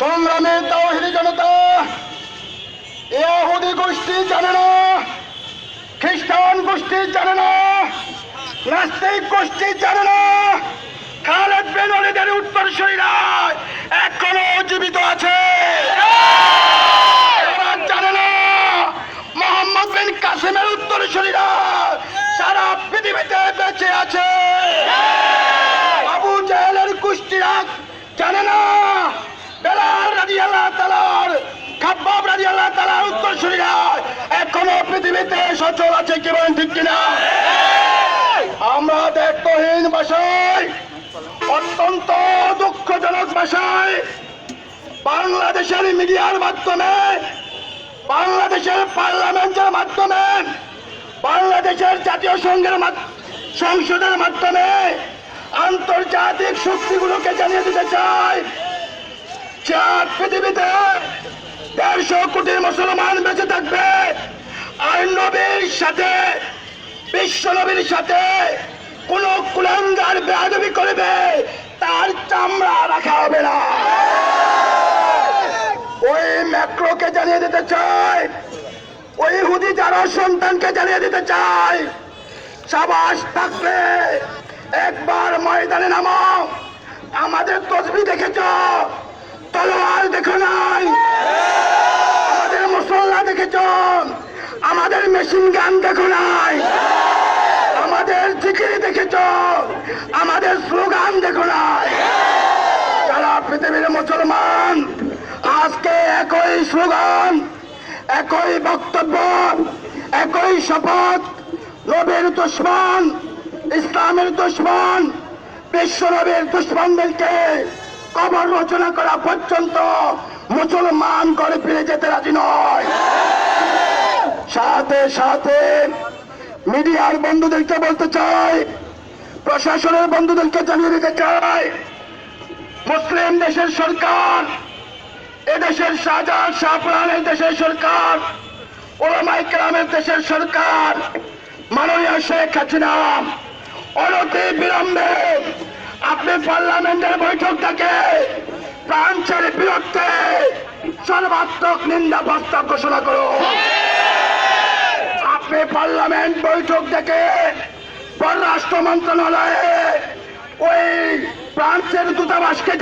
সংগ্রামে তাওহীদি জনতা, ইহুদি গোষ্ঠী জানে না, খ্রিস্টান গোষ্ঠী জানে না, নাস্তিক গোষ্ঠী জানে না, খালেদ বিন ওয়ালিদের উত্তরসূরিরা এখনো জীবিত আছে। এরা জানে না মোহাম্মদ বিন কাসিমের উত্তরসূরিরা সারা পৃথিবীতে বেঁচে আছে। আবু জাহেলের গোষ্ঠীরা জানে না বেলাল রাদিয়াল্লাহু তাআলার, খাব্বাব রাদিয়াল্লাহু তাআলার উত্তরসূরিরা এখনো পৃথিবীতে সচল আছে। কি বলেন ঠিক কিনা? আমরা দায়িত্বহীন ভাষায়, অত্যন্ত দুঃখজনক ভাষায় বাংলাদেশের মিডিয়ার মাধ্যমে, বাংলাদেশের পার্লামেন্টের মাধ্যমে, বাংলাদেশের জাতীয় সংসদের মাধ্যমে আন্তর্জাতিক শক্তিগুলোকে জানিয়ে দিতে চাই যে পৃথিবীতে 150 কোটি মুসলমান বেঁচে থাকবে আর নবীর সাথে, বিশ্ব নবীর সাথে কোন কুলাঙ্গার বেয়াদবি করবে তার চামড়া রাখা হবে না। ওই ম্যাক্রোকে জানিয়ে দিতে চাই, ওই ইহুদি যারা সন্তানকে জানিয়ে দিতে চাই, সাবাস থাকলে একবার ময়দানে নামো। আমাদের তসবিহ দেখেছ, তলোয়ার দেখো নাই। আমাদের মুসল্লা দেখেছ, আমাদের মেশিন গান দেখো নাই। আমাদের জিকির দেখেছ, আমাদের স্লোগান দেখো নাই। সারা পৃথিবীর মুসলমান আজকে একই স্লোগান, একই বক্তব্য, একই শপথ। নবীর দুশমন, ইসলামের দুশমন, বিশ্ব নবীর দুশমনদেরকে কবর রচনা করা পর্যন্ত মুসলমান করে ফিরে যেতে রাজি নয়। সাথে সাথে মিডিয়ার বন্ধুদেরকে বলতে চাই, প্রশাসনের বন্ধুদেরকে জানিয়ে দিতে চাই, মুসলিম দেশের সরকার, এদেশের শাহজাহান শাহপুরানের দেশের সরকার, ওলামায়ে কেরামের দেশের সরকার, মাননীয় শেখ হাসিনা অনতি বিলম্বে আপনি পার্লামেন্টের বৈঠকটাকে ফ্রান্সের বিরুদ্ধে সর্বাত্মক নিন্দা প্রস্তাব ঘোষণা করুন। আপনি পার্লামেন্ট বৈঠক থেকে পররাষ্ট্র মন্ত্রণালয়ে ওই ফ্রান্সের দূতাবাসকে